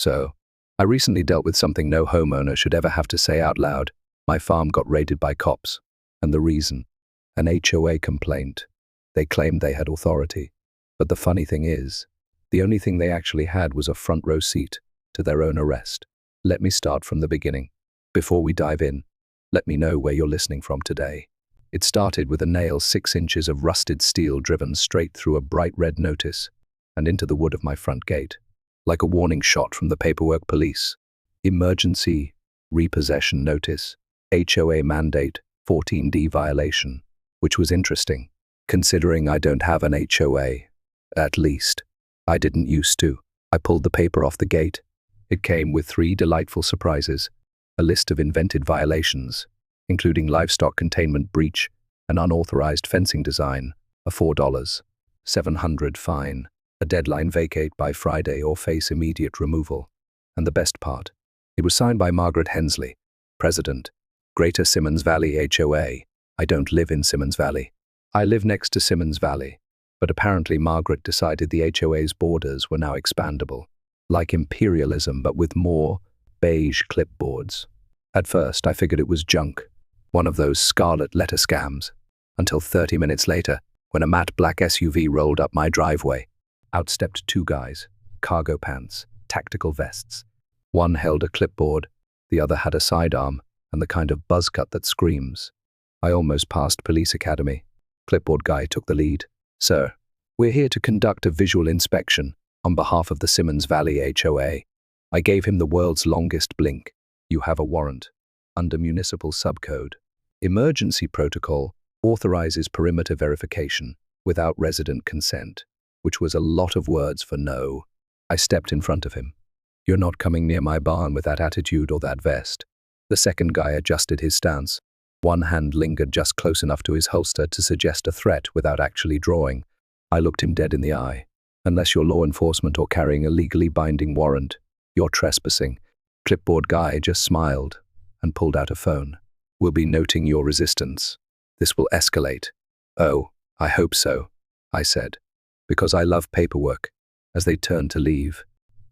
So, I recently dealt with something no homeowner should ever have to say out loud. My farm got raided by cops. And the reason? An HOA complaint. They claimed they had authority. But the funny thing is, the only thing they actually had was a front row seat to their own arrest. Let me start from the beginning. Before we dive in, let me know where you're listening from today. It started with a nail 6 inches of rusted steel driven straight through a bright red notice and into the wood of my front gate, like a warning shot from the paperwork police. Emergency repossession notice, HOA mandate, 14D violation, which was interesting, considering I don't have an HOA. At least, I didn't used to. I pulled the paper off the gate. It came with 3 delightful surprises, a list of invented violations, including livestock containment breach, an unauthorized fencing design, a $4,700 fine, a deadline vacate by Friday or face immediate removal. And the best part, it was signed by Margaret Hensley, President, Greater Simmons Valley HOA. I don't live in Simmons Valley. I live next to Simmons Valley, but apparently Margaret decided the HOA's borders were now expandable, like imperialism but with more beige clipboards. At first, I figured it was junk, one of those scarlet letter scams, until 30 minutes later, when a matte black SUV rolled up my driveway. Out stepped 2 guys, cargo pants, tactical vests. One held a clipboard, the other had a sidearm, and the kind of buzz cut that screams. I almost passed police academy. Clipboard guy took the lead. Sir, we're here to conduct a visual inspection on behalf of the Simmons Valley HOA. I gave him the world's longest blink. You have a warrant. Under municipal subcode. Emergency protocol authorizes perimeter verification without resident consent, which was a lot of words for no. I stepped in front of him. You're not coming near my barn with that attitude or that vest. The second guy adjusted his stance. One hand lingered just close enough to his holster to suggest a threat without actually drawing. I looked him dead in the eye. Unless you're law enforcement or carrying a legally binding warrant, you're trespassing. Clipboard guy just smiled and pulled out a phone. We'll be noting your resistance. This will escalate. Oh, I hope so, I said, because I love paperwork. As they turned to leave,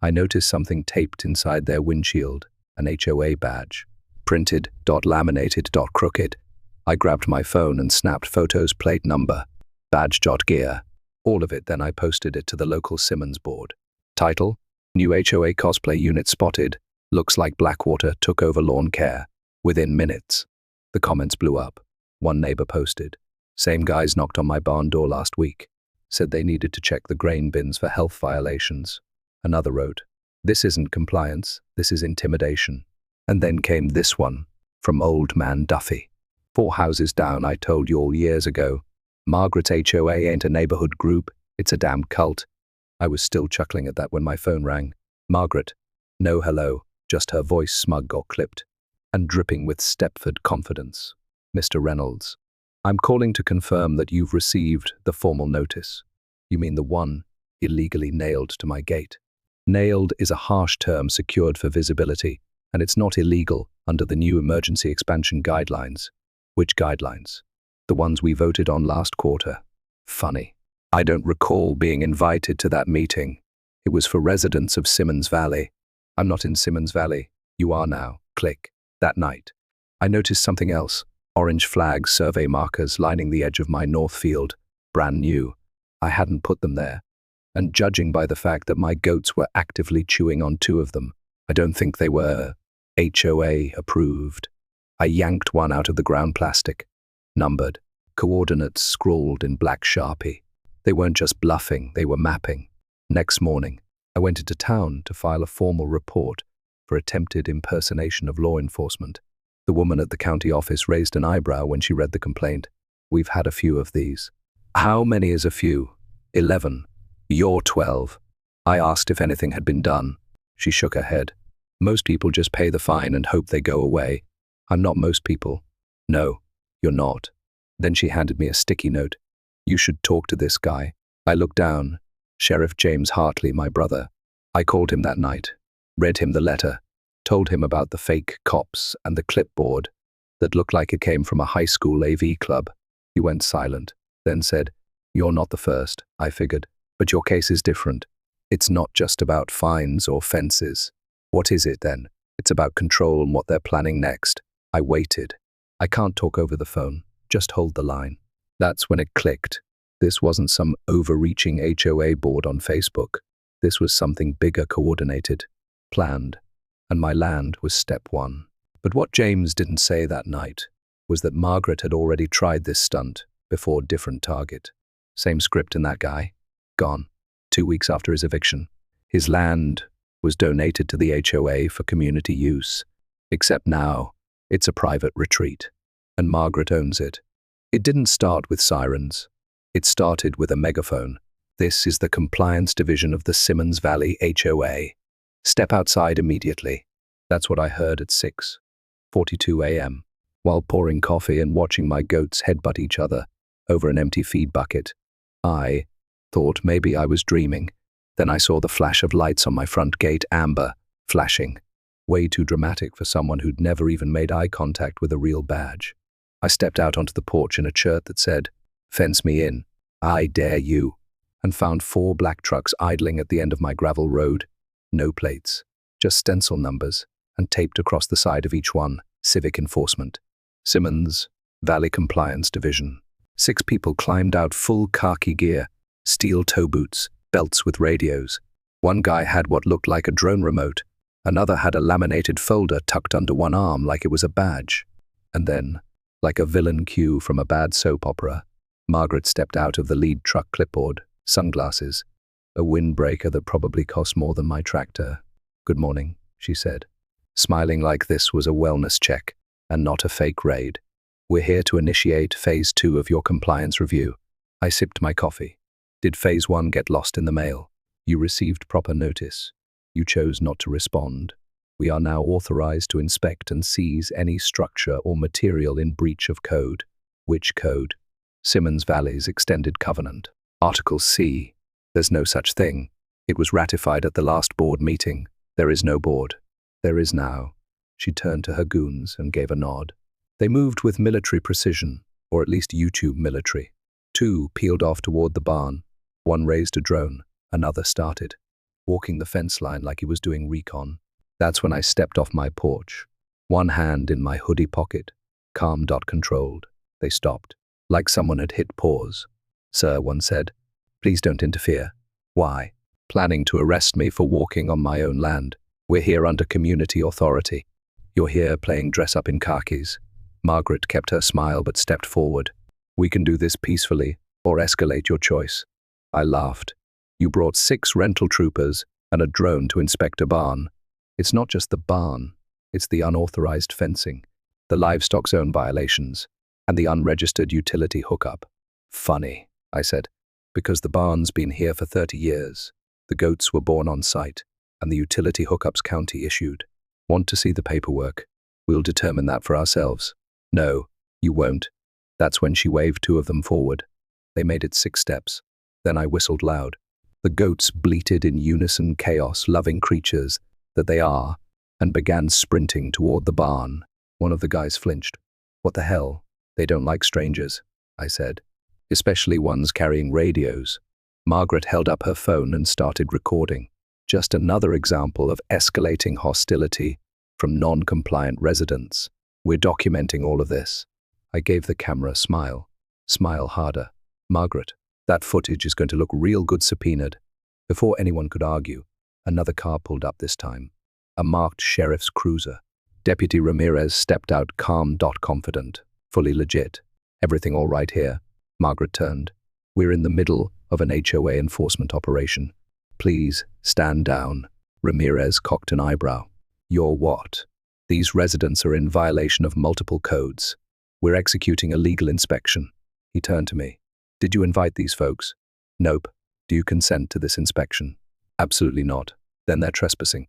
I noticed something taped inside their windshield, an HOA badge. Printed, laminated, crooked. I grabbed my phone and snapped photos, plate number, badge, gear, all of it. Then I posted it to the local Simmons board. Title, new HOA cosplay unit spotted. Looks like Blackwater took over lawn care. Within minutes. The comments blew up. One neighbor posted, same guys knocked on my barn door last week. Said they needed to check the grain bins for health violations. Another wrote, this isn't compliance, this is intimidation. And then came this one, from Old Man Duffy. 4 houses down, I told you all years ago. Margaret's HOA ain't a neighborhood group, it's a damn cult. I was still chuckling at that when my phone rang. Margaret. No hello, just her voice smug or clipped, and dripping with Stepford confidence. Mr. Reynolds, I'm calling to confirm that you've received the formal notice. You mean the one illegally nailed to my gate? Nailed is a harsh term secured for visibility, and it's not illegal under the new emergency expansion guidelines. Which guidelines? The ones we voted on last quarter. Funny. I don't recall being invited to that meeting. It was for residents of Simmons Valley. I'm not in Simmons Valley. You are now. Click. That night, I noticed something else. Orange flag survey markers lining the edge of my north field. Brand new. I hadn't put them there. And judging by the fact that my goats were actively chewing on 2 of them, I don't think they were HOA approved. I yanked one out of the ground plastic. Numbered. Coordinates scrawled in black Sharpie. They weren't just bluffing, they were mapping. Next morning, I went into town to file a formal report for attempted impersonation of law enforcement. The woman at the county office raised an eyebrow when she read the complaint. We've had a few of these. How many is a few? 11. You're 12. I asked if anything had been done. She shook her head. Most people just pay the fine and hope they go away. I'm not most people. No, you're not. Then she handed me a sticky note. You should talk to this guy. I looked down. Sheriff James Hartley, my brother. I called him that night, read him the letter, told him about the fake cops and the clipboard that looked like it came from a high school AV club. He went silent, then said, You're not the first, I figured, but your case is different. It's not just about fines or fences. What is it then? It's about control and what they're planning next. I waited. I can't talk over the phone. Just hold the line. That's when it clicked. This wasn't some overreaching HOA board on Facebook. This was something bigger, coordinated, planned, and my land was step one. But what James didn't say that night was that Margaret had already tried this stunt before, different target. Same script in that guy. Gone. 2 weeks after his eviction. His land was donated to the HOA for community use. Except now, it's a private retreat, and Margaret owns it. It didn't start with sirens. It started with a megaphone. This is the compliance division of the Simmons Valley HOA. Step outside immediately. That's what I heard at 6:42 a.m. while pouring coffee and watching my goats headbutt each other over an empty feed bucket. I thought maybe I was dreaming. Then I saw the flash of lights on my front gate, amber, flashing. Way too dramatic for someone who'd never even made eye contact with a real badge. I stepped out onto the porch in a shirt that said, "Fence me in, I dare you," and found 4 black trucks idling at the end of my gravel road. No plates, just stencil numbers, and taped across the side of each one, Civic Enforcement. Simmons Valley Compliance Division. 6 people climbed out, full khaki gear, steel toe boots, belts with radios. One guy had what looked like a drone remote. Another had a laminated folder tucked under one arm like it was a badge. And then, like a villain cue from a bad soap opera, Margaret stepped out of the lead truck, clipboard, sunglasses, a windbreaker that probably cost more than my tractor. "Good morning," she said, smiling like this was a wellness check and not a fake raid. "We're here to initiate phase 2 of your compliance review." I sipped my coffee. "Did phase 1 get lost in the mail? You received proper notice. You chose not to respond. We are now authorized to inspect and seize any structure or material in breach of code." "Which code?" "Simmons Valley's Extended Covenant. Article C. There's no such thing. It was ratified at the last board meeting. There is no board." "There is now." She turned to her goons and gave a nod. They moved with military precision, or at least YouTube military. 2 peeled off toward the barn. 1 raised a drone. Another started, walking the fence line like he was doing recon. That's when I stepped off my porch, one hand in my hoodie pocket, calm, controlled. They stopped, like someone had hit pause. "Sir," one said, "please don't interfere." "Why?" "Planning to arrest me for walking on my own land. We're here under community authority." "You're here playing dress-up in khakis." Margaret kept her smile but stepped forward. "We can do this peacefully, or escalate, your choice." I laughed. "You brought 6 rental troopers and a drone to inspect a barn. It's not just the barn, it's the unauthorized fencing, the livestock zone violations, and the unregistered utility hookup." "Funny," I said, "because the barn's been here for 30 years. The goats were born on site, and the utility hookups county issued. Want to see the paperwork? We'll determine that for ourselves." "No, you won't." That's when she waved 2 of them forward. They made it 6 steps. Then I whistled loud. The goats bleated in unison, chaos-loving creatures that they are, and began sprinting toward the barn. One of the guys flinched. "What the hell? They don't like strangers," I said, "especially ones carrying radios." Margaret held up her phone and started recording. Just another example of escalating hostility from non-compliant residents. "We're documenting all of this." I gave the camera a smile. "Smile harder." "Margaret, that footage is going to look real good subpoenaed." Before anyone could argue, another car pulled up this time. A marked sheriff's cruiser. Deputy Ramirez stepped out, calm, confident. "Fully legit. Everything all right here?" Margaret turned. "We're in the middle of an HOA enforcement operation. Please stand down." Ramirez cocked an eyebrow. "You're what?" "These residents are in violation of multiple codes. We're executing a legal inspection." He turned to me. "Did you invite these folks?" "Nope." "Do you consent to this inspection?" "Absolutely not." "Then they're trespassing."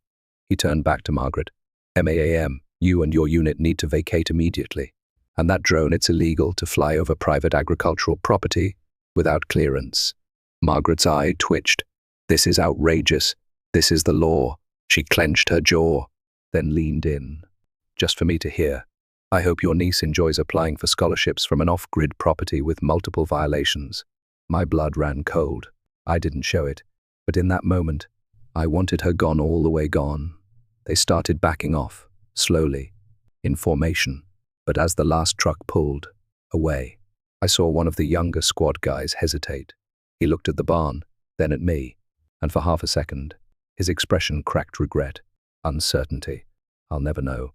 He turned back to Margaret. "MAAM, you and your unit need to vacate immediately. And that drone, it's illegal to fly over private agricultural property without clearance." Margaret's eye twitched. "This is outrageous. This is the law." She clenched her jaw, then leaned in, just for me to hear. "I hope your niece enjoys applying for scholarships from an off-grid property with multiple violations." My blood ran cold. I didn't show it, but in that moment, I wanted her gone, all the way gone. They started backing off, slowly, in formation. But as the last truck pulled away, I saw one of the younger squad guys hesitate. He looked at the barn, then at me, and for half a second, his expression cracked regret, uncertainty. I'll never know,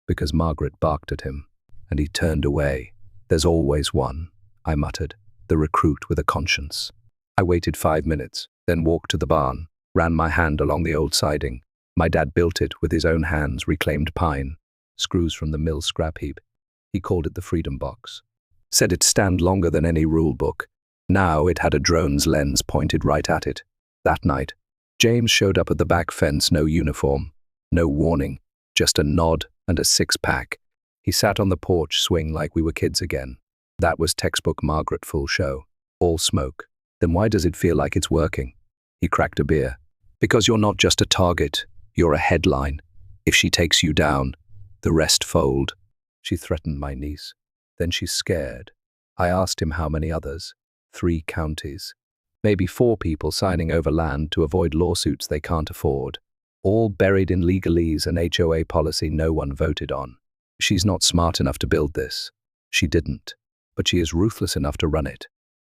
because Margaret barked at him, and he turned away. There's always one, I muttered, the recruit with a conscience. I waited 5 minutes, then walked to the barn, ran my hand along the old siding. My dad built it with his own hands, reclaimed pine, screws from the mill scrap heap. He called it the Freedom Box. Said it'd stand longer than any rule book. Now it had a drone's lens pointed right at it. That night, James showed up at the back fence, no uniform, no warning, just a nod and a six-pack. He sat on the porch swing like we were kids again. That was textbook Margaret full show. All smoke. Then why does it feel like it's working? He cracked a beer. Because you're not just a target, you're a headline. If she takes you down, the rest fold. She threatened my niece. Then she's scared. I asked him how many others. 3 counties. Maybe 4 people signing over land to avoid lawsuits they can't afford. All buried in legalese and HOA policy no one voted on. She's not smart enough to build this. She didn't. But she is ruthless enough to run it.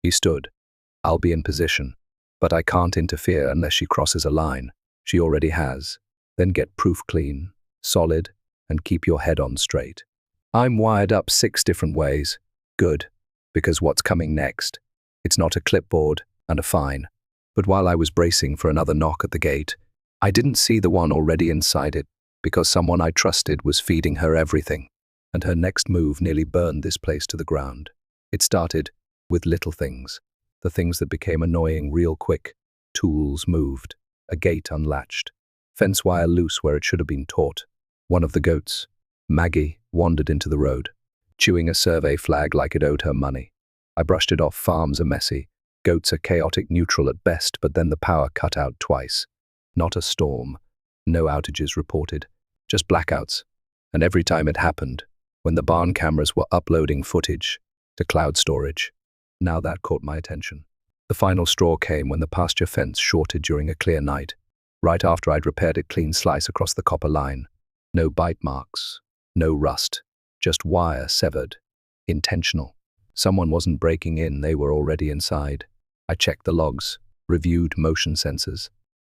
He stood. I'll be in position. But I can't interfere unless she crosses a line. She already has. Then get proof clean, solid, and keep your head on straight. I'm wired up 6 different ways. Good. Because what's coming next? It's not a clipboard and a fine. But while I was bracing for another knock at the gate, I didn't see the one already inside it, because someone I trusted was feeding her everything, and her next move nearly burned this place to the ground. It started with little things, the things that became annoying real quick. Tools moved, a gate unlatched, fence wire loose where it should have been taut. One of the goats, Maggie, wandered into the road, chewing a survey flag like it owed her money. I brushed it off. Farms are messy. Goats are chaotic neutral at best, but then the power cut out twice. Not a storm. No outages reported. Just blackouts. And every time it happened, when the barn cameras were uploading footage to cloud storage. Now that caught my attention. The final straw came when the pasture fence shorted during a clear night, right after I'd repaired it. Clean slice across the copper line. No bite marks. No rust. Just wire severed. Intentional. Someone wasn't breaking in, they were already inside. I checked the logs, reviewed motion sensors.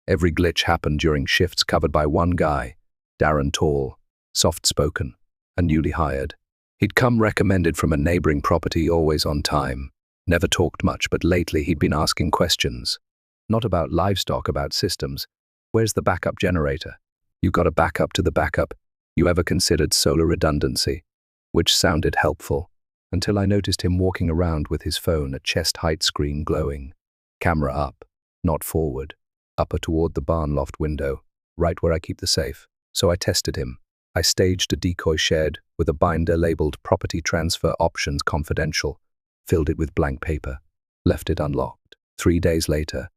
Every glitch happened during shifts covered by one guy, Darren Tall, soft-spoken, and newly hired. He'd come recommended from a neighboring property, always on time. Never talked much, but lately he'd been asking questions. Not about livestock, about systems. Where's the backup generator? You got a backup to the backup. You ever considered solar redundancy? Which sounded helpful, until I noticed him walking around with his phone, a chest-height screen glowing. Camera up, not forward. Upper toward the barn loft window, right where I keep the safe. So I tested him. I staged a decoy shed with a binder labeled Property Transfer Options Confidential, filled it with blank paper, left it unlocked. 3 days later,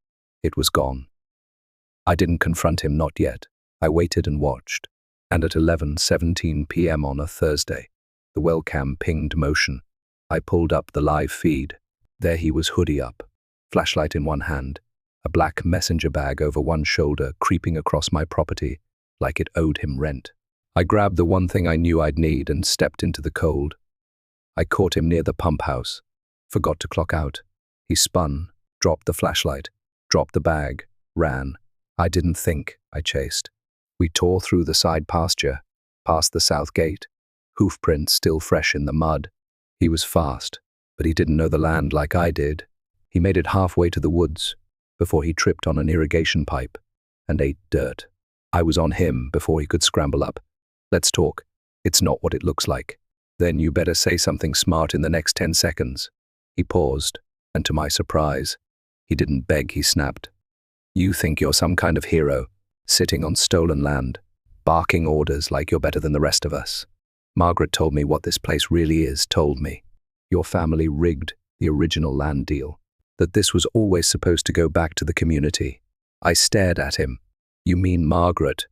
it was gone. I didn't confront him, not yet. I waited and watched. And at 11:17 p.m. on a Thursday, the well cam pinged motion. I pulled up the live feed. There he was, hoodie up, flashlight in one hand, a black messenger bag over one shoulder, creeping across my property like it owed him rent. I grabbed the one thing I knew I'd need and stepped into the cold. I caught him near the pump house. Forgot to clock out. He spun, dropped the flashlight, dropped the bag, ran. I didn't think. I chased. We tore through the side pasture, past the south gate, hoof prints still fresh in the mud. He was fast, but he didn't know the land like I did. He made it halfway to the woods before he tripped on an irrigation pipe and ate dirt. I was on him before he could scramble up. Let's talk. It's not what it looks like. Then you better say something smart in the next 10 seconds. He paused, and to my surprise, he didn't beg, he snapped. You think you're some kind of hero, sitting on stolen land, barking orders like you're better than the rest of us. Margaret told me what this place really is, told me. Your family rigged the original land deal, that this was always supposed to go back to the community. I stared at him. You mean Margaret,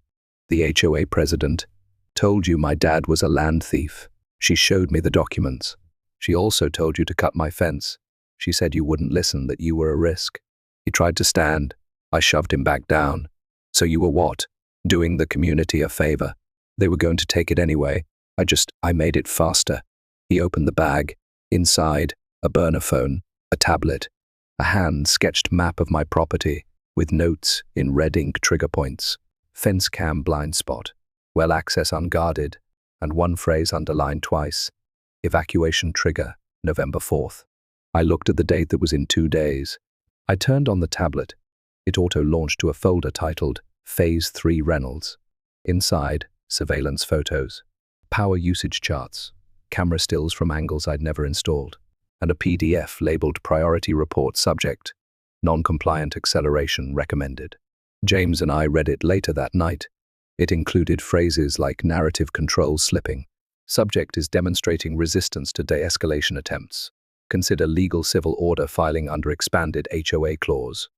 the HOA president, told you my dad was a land thief? She showed me the documents. She also told you to cut my fence. She said you wouldn't listen, that you were a risk. He tried to stand. I shoved him back down. So you were what? doing the community a favor. They were going to take it anyway. I made it faster. He opened the bag. Inside, a burner phone, a tablet, a hand-sketched map of my property with notes in red ink trigger points, fence cam blind spot, well access unguarded, and one phrase underlined twice, evacuation trigger, November 4th. I looked at the date that was in 2 days. I turned on the tablet. It auto-launched to a folder titled Phase 3 Reynolds. Inside, surveillance photos, power usage charts, camera stills from angles I'd never installed, and a PDF labeled Priority Report Subject, Non-Compliant Acceleration Recommended. James and I read it later that night. It included phrases like narrative control slipping. Subject is demonstrating resistance to de-escalation attempts. Consider legal civil order filing under expanded HOA clause.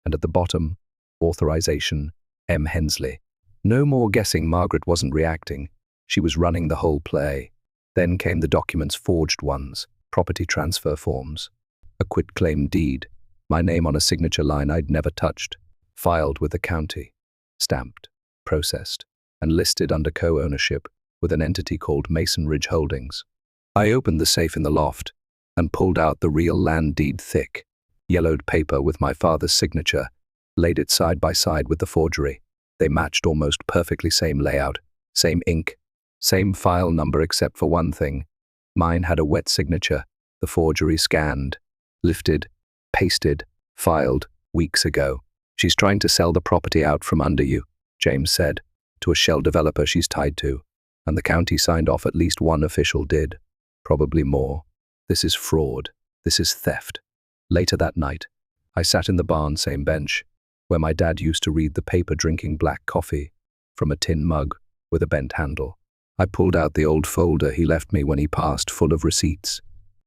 And at the bottom, authorization, M. Hensley. No more guessing. Margaret wasn't reacting. She was running the whole play. Then came the documents, forged ones, property transfer forms, a quitclaim deed, my name on a signature line I'd never touched, filed with the county, stamped, processed, and listed under co-ownership with an entity called Mason Ridge Holdings. I opened the safe in the loft and pulled out the real land deed, thick, yellowed paper with my father's signature, laid it side by side with the forgery. They matched almost perfectly, same layout, same ink, same file number except for one thing. Mine had a wet signature, the forgery scanned, lifted, pasted, filed, weeks ago. She's trying to sell the property out from under you, James said, to a shell developer she's tied to, and the county signed off. At least one official did, probably more. This is fraud. This is theft. Later that night, I sat in the barn, same bench, where my dad used to read the paper, drinking black coffee from a tin mug with a bent handle. I pulled out the old folder he left me when he passed, full of receipts,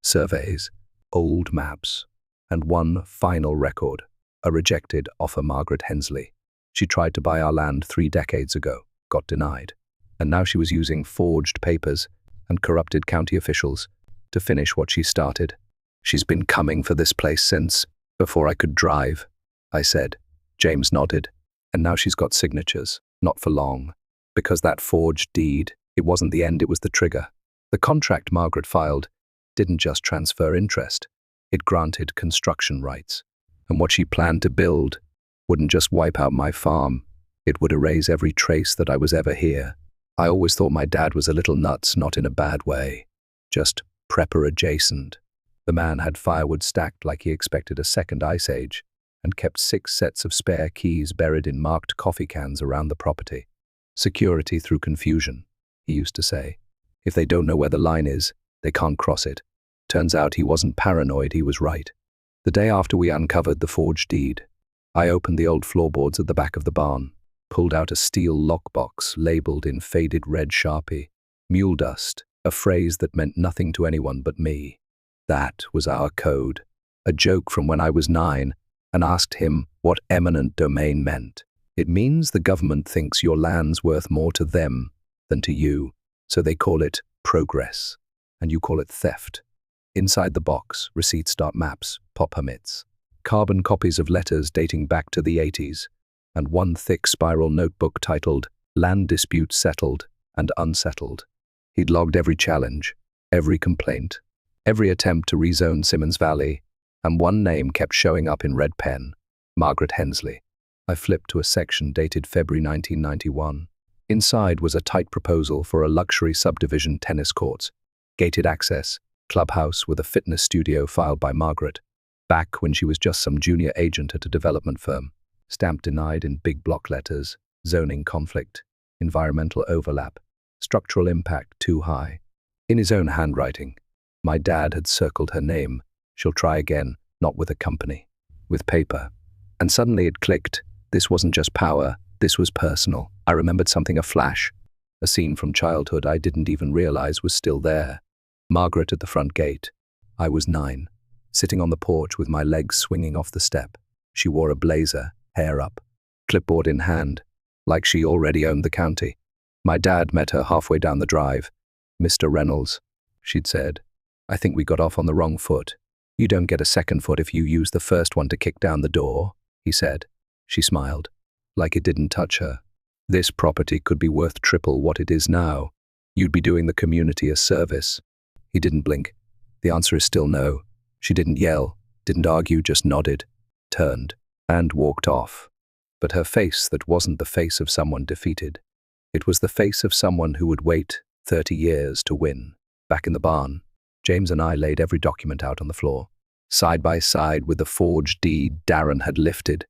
surveys, old maps, and one final record, a rejected offer. Margaret Hensley. She tried to buy our land 3 decades ago, got denied, and now she was using forged papers and corrupted county officials to finish what she started. She's been coming for this place since before I could drive, I said. James nodded. And now she's got signatures, not for long, because that forged deed, it wasn't the end, it was the trigger. The contract Margaret filed didn't just transfer interest, it granted construction rights. And what she planned to build wouldn't just wipe out my farm, it would erase every trace that I was ever here. I always thought my dad was a little nuts, not in a bad way, just prepper adjacent. The man had firewood stacked like he expected a second ice age, and kept 6 sets of spare keys buried in marked coffee cans around the property. Security through confusion, he used to say. If they don't know where the line is, they can't cross it. Turns out he wasn't paranoid, he was right. The day after we uncovered the forged deed, I opened the old floorboards at the back of the barn, pulled out a steel lockbox labeled in faded red Sharpie, mule dust, a phrase that meant nothing to anyone but me. That was our code, a joke from when I was 9, and asked him what eminent domain meant. It means the government thinks your land's worth more to them than to you, so they call it progress, and you call it theft. Inside the box, receipts, maps, POP permits, carbon copies of letters dating back to the 80s, and one thick spiral notebook titled Land Dispute Settled and Unsettled. He'd logged every challenge, every complaint, every attempt to rezone Simmons Valley, and one name kept showing up in red pen, Margaret Hensley. I flipped to a section dated February 1991. Inside was a tight proposal for a luxury subdivision, tennis courts, gated access, clubhouse with a fitness studio, filed by Margaret, back when she was just some junior agent at a development firm. Stamped denied in big block letters, zoning conflict, environmental overlap, structural impact too high. In his own handwriting, my dad had circled her name. She'll try again, not with a company, with paper. And suddenly it clicked. This wasn't just power, this was personal. I remembered something, a flash, a scene from childhood I didn't even realize was still there. Margaret at the front gate. I was 9, sitting on the porch with my legs swinging off the step. She wore a blazer, hair up, clipboard in hand, like she already owned the county. My dad met her halfway down the drive. "Mr. Reynolds," she'd said, "I think we got off on the wrong foot. You don't get a second foot if you use the first one to kick down the door," he said. She smiled, like it didn't touch her. This property could be worth triple what it is now. You'd be doing the community a service. He didn't blink. The answer is still no. She didn't yell, didn't argue, just nodded, turned, and walked off. But her face, that wasn't the face of someone defeated. It was the face of someone who would wait 30 years to win. Back in the barn, James and I laid every document out on the floor. Side by side with the forged deed Darren had lifted,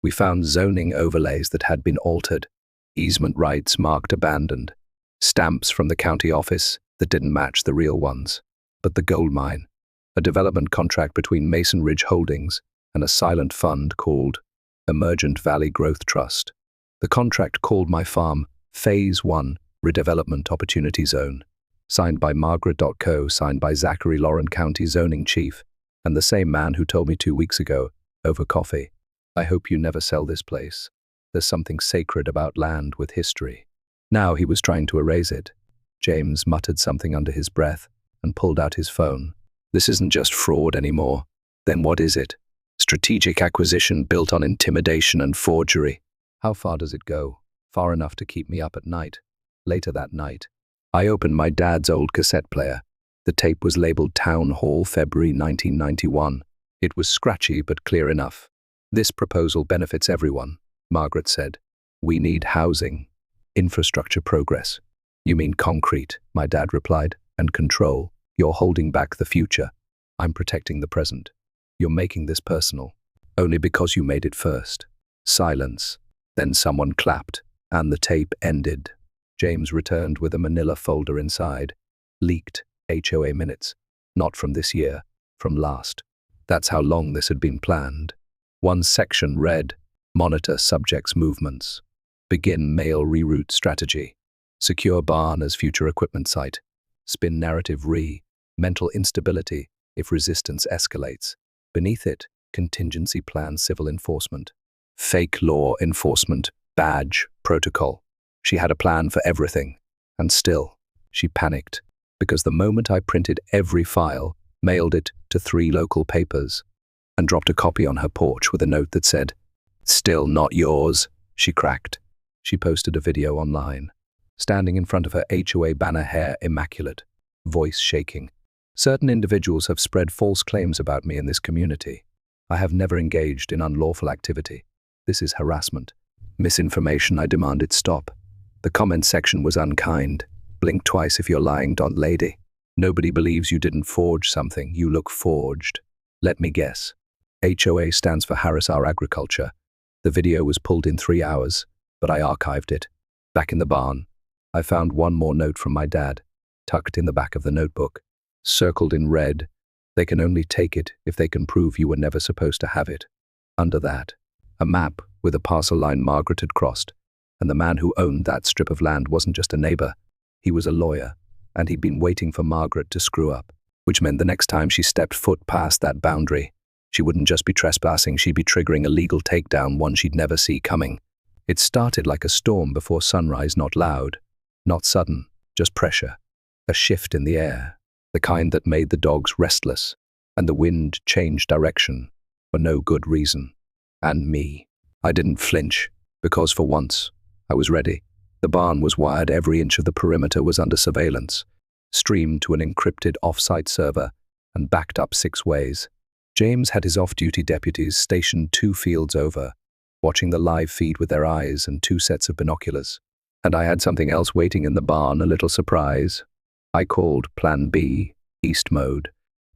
we found zoning overlays that had been altered, easement rights marked abandoned, stamps from the county office that didn't match the real ones. But the gold mine, a development contract between Mason Ridge Holdings and a silent fund called Emergent Valley Growth Trust. The contract called my farm Phase 1 Redevelopment Opportunity Zone, signed by Margaret.co, signed by Zachary Lauren County Zoning Chief, and the same man who told me 2 weeks ago, over coffee, "I hope you never sell this place. There's something sacred about land with history." Now he was trying to erase it. James muttered something under his breath and pulled out his phone. This isn't just fraud anymore. Then what is it? Strategic acquisition built on intimidation and forgery. How far does it go? Far enough to keep me up at night. Later that night, I opened my dad's old cassette player. The tape was labeled Town Hall, February 1991. It was scratchy but clear enough. "This proposal benefits everyone," Margaret said. "We need housing, infrastructure progress." "You mean concrete," my dad replied, "and control. You're holding back the future. I'm protecting the present. You're making this personal, only because you made it first." Silence. Then someone clapped, and the tape ended. James returned with a manila folder inside. Leaked HOA minutes. Not from this year, from last. That's how long this had been planned. One section read, "Monitor subjects' movements. Begin mail reroute strategy. Secure barn as future equipment site. Spin narrative mental instability if resistance escalates. Beneath it, contingency plan civil enforcement. Fake law enforcement, badge, protocol." She had a plan for everything. And still, she panicked, because the moment I printed every file, mailed it to 3 local papers, and dropped a copy on her porch with a note that said, "Still not yours," she cracked. She posted a video online, standing in front of her HOA banner, hair immaculate, voice shaking. "Certain individuals have spread false claims about me in this community. I have never engaged in unlawful activity. This is harassment. Misinformation, I demand it stop." The comment section was unkind. "Blink twice if you're lying, lady. Nobody believes you didn't forge something. You look forged. Let me guess. HOA stands for Harris Our Agriculture." The video was pulled in 3 hours, but I archived it. Back in the barn, I found one more note from my dad, tucked in the back of the notebook. Circled in red, "They can only take it if they can prove you were never supposed to have it." Under that, a map with a parcel line Margaret had crossed, and the man who owned that strip of land wasn't just a neighbor, he was a lawyer, and he'd been waiting for Margaret to screw up, which meant the next time she stepped foot past that boundary, she wouldn't just be trespassing, she'd be triggering a legal takedown, one she'd never see coming. It started like a storm before sunrise, not loud, not sudden, just pressure, a shift in the air, the kind that made the dogs restless, and the wind changed direction for no good reason. And me. I didn't flinch, because for once, I was ready. The barn was wired, every inch of the perimeter was under surveillance, streamed to an encrypted off-site server, and backed up 6 ways. James had his off-duty deputies stationed 2 fields over, watching the live feed with their eyes and 2 sets of binoculars. And I had something else waiting in the barn, a little surprise. I called Plan B, East Mode.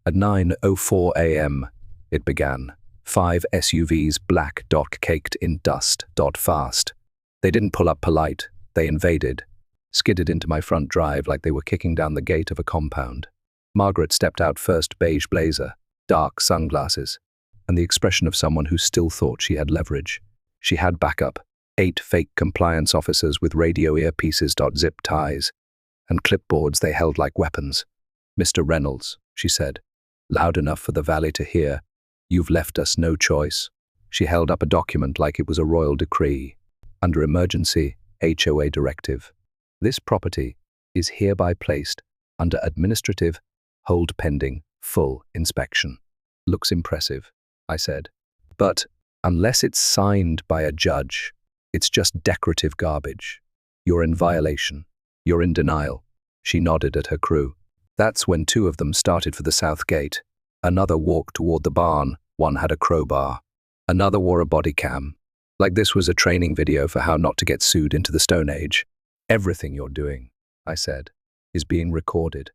At 9:04 a.m., it began. 5 SUVs, black, caked in dust, fast. They didn't pull up polite, they invaded, skidded into my front drive like they were kicking down the gate of a compound. Margaret stepped out first, beige blazer, dark sunglasses, and the expression of someone who still thought she had leverage. She had backup, 8 fake compliance officers with radio earpieces, zip ties, and clipboards they held like weapons. "Mr. Reynolds," she said, loud enough for the valley to hear, "you've left us no choice." She held up a document like it was a royal decree. Under emergency HOA directive. "This property is hereby placed under administrative hold pending full inspection." "Looks impressive," I said. "But unless it's signed by a judge, It's just decorative garbage. You're in violation. You're in denial. She nodded at her crew. That's when two of them started for the south gate. Another walked toward the barn. One had a crowbar. Another wore a body cam. Like this was a training video for how not to get sued into the Stone Age. Everything you're doing, I said, is being recorded.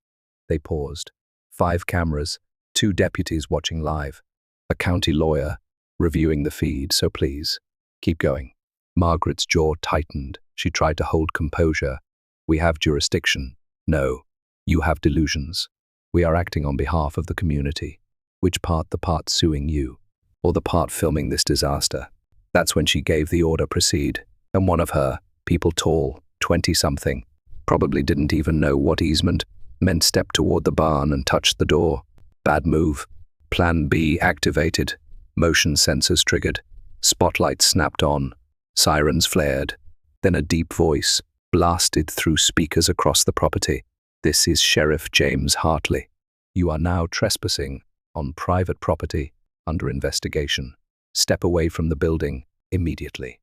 They paused. 5 cameras, 2 deputies watching live, a county lawyer reviewing the feed, so please, keep going. Margaret's jaw tightened. She tried to hold composure. We have jurisdiction. No, you have delusions. We are acting on behalf of the community. Which part? The part suing you, or the part filming this disaster? That's when she gave the order proceed, and one of her, people tall, 20-something, probably didn't even know what easement meant, stepped toward the barn and touched the door. Bad move. Plan B activated. Motion sensors triggered. Spotlights snapped on. Sirens flared. Then a deep voice blasted through speakers across the property. This is Sheriff James Hartley. You are now trespassing on private property under investigation. Step away from the building immediately.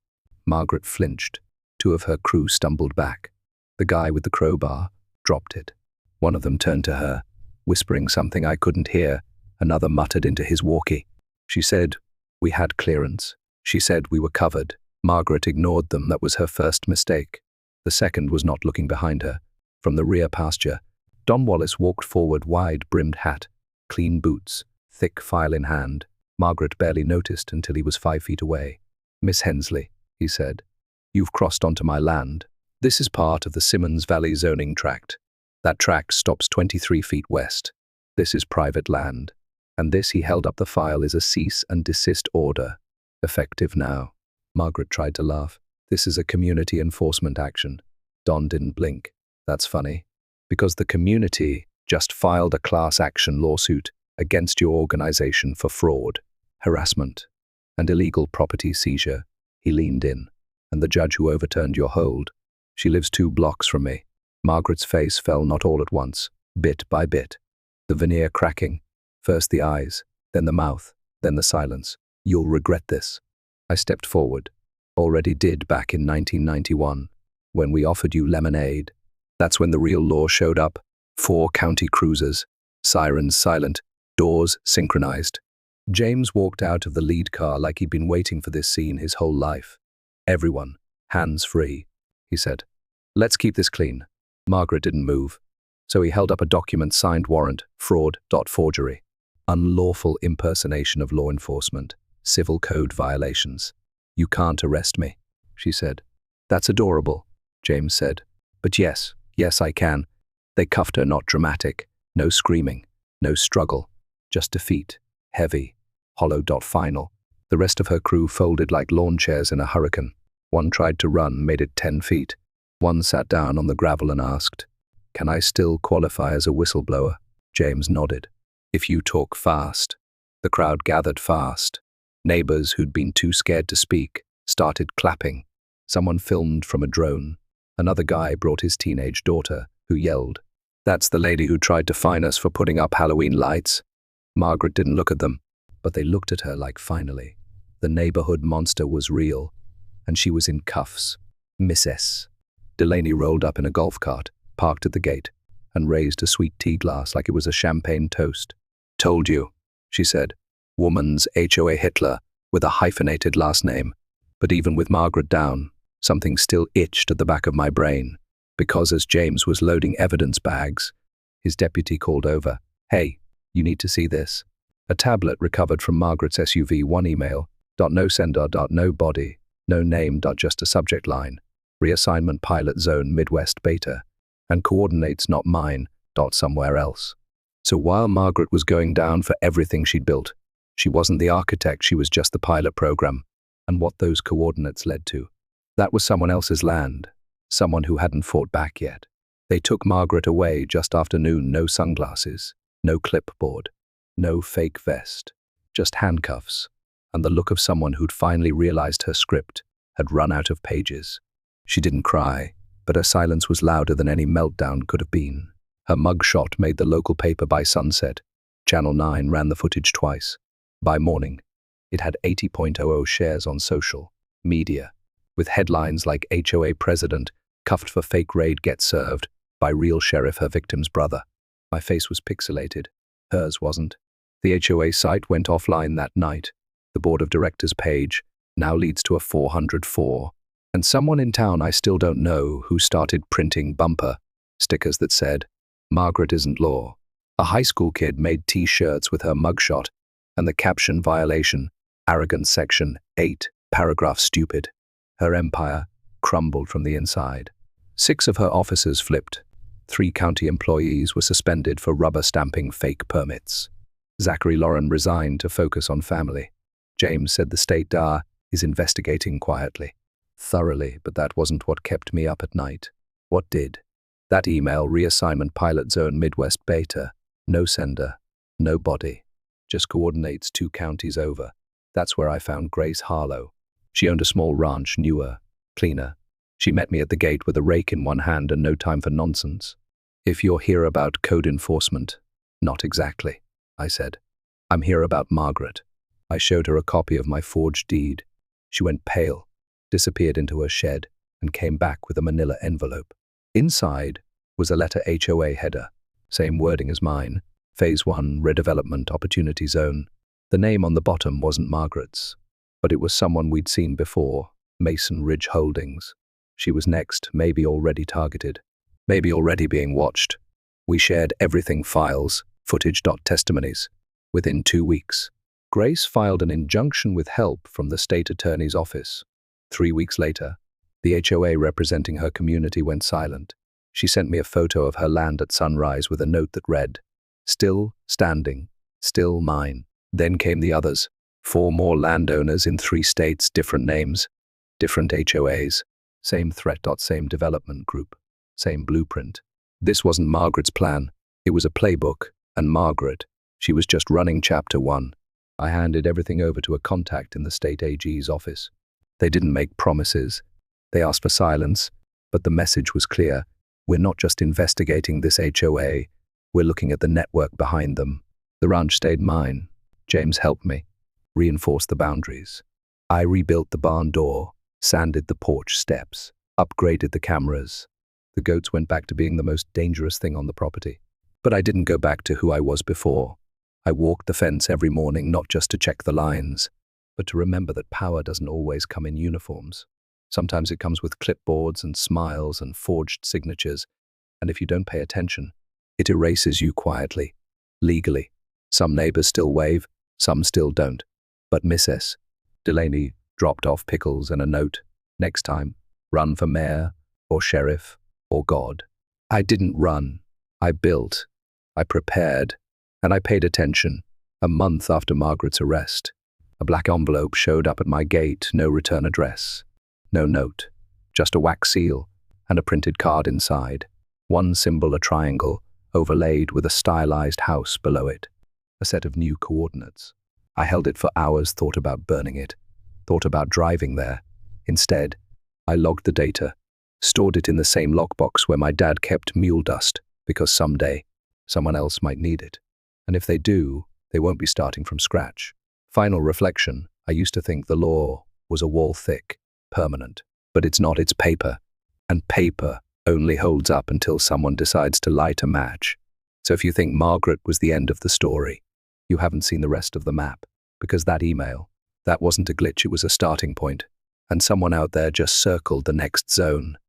Margaret flinched. 2 of her crew stumbled back. The guy with the crowbar dropped it. One of them turned to her, whispering something I couldn't hear. Another muttered into his walkie. She said, "We had clearance." She said we were covered. Margaret ignored them. That was her first mistake. The second was not looking behind her. From the rear pasture, Don Wallace walked forward, wide-brimmed hat, clean boots, thick file in hand. Margaret barely noticed until he was 5 feet away. "Miss Hensley," he said, "you've crossed onto my land. This is part of the Simmons Valley zoning tract. That tract stops 23 feet west. This is private land. And this," he held up the file, "is a cease and desist order. Effective now." Margaret tried to laugh. "This is a community enforcement action." Don didn't blink. "That's funny. Because the community just filed a class action lawsuit against your organization for fraud, harassment, and illegal property seizure." He leaned in. "And the judge who overturned your hold, she lives 2 blocks from me." Margaret's face fell, not all at once, bit by bit. The veneer cracking. First the eyes, then the mouth, then the silence. "You'll regret this." I stepped forward. "Already did back in 1991, when we offered you lemonade. That's when the real law showed up. 4 county cruisers, sirens silent, doors synchronized." James walked out of the lead car like he'd been waiting for this scene his whole life. "Everyone, hands free," he said. "Let's keep this clean." Margaret didn't move, so he held up a document signed warrant, fraud, forgery, unlawful impersonation of law enforcement, civil code violations. "You can't arrest me," she said. "That's adorable," James said. "But yes, I can." They cuffed her, not dramatic, no screaming, no struggle, just defeat, heavy, hollow. Final. The rest of her crew folded like lawn chairs in a hurricane. One tried to run, made it 10 feet. One sat down on the gravel and asked, "Can I still qualify as a whistleblower?" James nodded. "If you talk fast." The crowd gathered fast. Neighbors who'd been too scared to speak started clapping. Someone filmed from a drone. Another guy brought his teenage daughter, who yelled, "That's the lady who tried to fine us for putting up Halloween lights." Margaret didn't look at them, but they looked at her like finally. The neighborhood monster was real, and she was in cuffs. Miss S. Delaney rolled up in a golf cart, parked at the gate, and raised a sweet tea glass like it was a champagne toast. "Told you," she said. "Woman's HOA Hitler with a hyphenated last name." But even with Margaret down, something still itched at the back of my brain, because as James was loading evidence bags, his deputy called over, "Hey, you need to see this." A tablet recovered from Margaret's SUV, 1 email, no sender, no body, no name, just a subject line, reassignment pilot zone Midwest beta, and coordinates not mine, somewhere else. So while Margaret was going down for everything she'd built, she wasn't the architect, she was just the pilot program, and what those coordinates led to. That was someone else's land, someone who hadn't fought back yet. They took Margaret away just after noon, no sunglasses, no clipboard, no fake vest, just handcuffs, and the look of someone who'd finally realized her script had run out of pages. She didn't cry, but her silence was louder than any meltdown could have been. Her mugshot made the local paper by sunset. Channel 9 ran the footage twice. By morning, it had 80.00 shares on social media. with headlines like HOA president cuffed for fake raid gets served by real sheriff her victim's brother. My face was pixelated. Hers wasn't. The HOA site went offline that night. The board of directors page now leads to a 404. And someone in town I still don't know who started printing bumper stickers that said, "Margaret isn't law." A high school kid made t-shirts with her mugshot and the caption violation, arrogant section 8, paragraph stupid. Her empire crumbled from the inside. 6 of her officers flipped. 3 county employees were suspended for rubber stamping fake permits. Zachary Lauren resigned to focus on family. James said the state DA is investigating quietly, thoroughly, but that wasn't what kept me up at night. What did? That email, reassignment pilot zone Midwest beta, no sender, no body, just coordinates 2 counties over. That's where I found Grace Harlow. She owned a small ranch, newer, cleaner. She met me at the gate with a rake in one hand and no time for nonsense. "If you're here about code enforcement." "Not exactly," I said. "I'm here about Margaret." I showed her a copy of my forged deed. She went pale, disappeared into her shed, and came back with a manila envelope. Inside was a letter HOA header, same wording as mine, Phase 1 Redevelopment Opportunity Zone. The name on the bottom wasn't Margaret's, but it was someone we'd seen before, Mason Ridge Holdings. She was next, maybe already targeted, maybe already being watched. We shared everything: files, footage, testimonies. Within 2 weeks, Grace filed an injunction with help from the state attorney's office. 3 weeks later, the HOA representing her community went silent. She sent me a photo of her land at sunrise with a note that read, "Still standing, still mine." Then came the others. 4 more landowners in 3 states, different names, different HOAs. Same threat. Same development group, same blueprint. This wasn't Margaret's plan. It was a playbook, and Margaret, she was just running chapter 1. I handed everything over to a contact in the state AG's office. They didn't make promises. They asked for silence, but the message was clear. We're not just investigating this HOA, we're looking at the network behind them. The ranch stayed mine. James helped me, reinforced the boundaries. I rebuilt the barn door, sanded the porch steps, upgraded the cameras. The goats went back to being the most dangerous thing on the property. But I didn't go back to who I was before. I walked the fence every morning, not just to check the lines, but to remember that power doesn't always come in uniforms. Sometimes it comes with clipboards and smiles and forged signatures, and if you don't pay attention, it erases you quietly, legally. Some neighbors still wave, some still don't. But Miss S. Delaney dropped off pickles and a note. Next time, run for mayor, or sheriff, or God. I didn't run. I built. I prepared. And I paid attention. A month after Margaret's arrest, a black envelope showed up at my gate, no return address. No note, just a wax seal and a printed card inside. One symbol, a triangle, overlaid with a stylized house below it. A set of new coordinates. I held it for hours, thought about burning it, thought about driving there. Instead, I logged the data, stored it in the same lockbox where my dad kept mule dust, because someday, someone else might need it. And if they do, they won't be starting from scratch. Final reflection, I used to think the law was a wall thick, permanent, but it's not, it's paper. And paper only holds up until someone decides to light a match. So if you think Margaret was the end of the story, you haven't seen the rest of the map, because that email, that wasn't a glitch, it was a starting point. And someone out there just circled the next zone.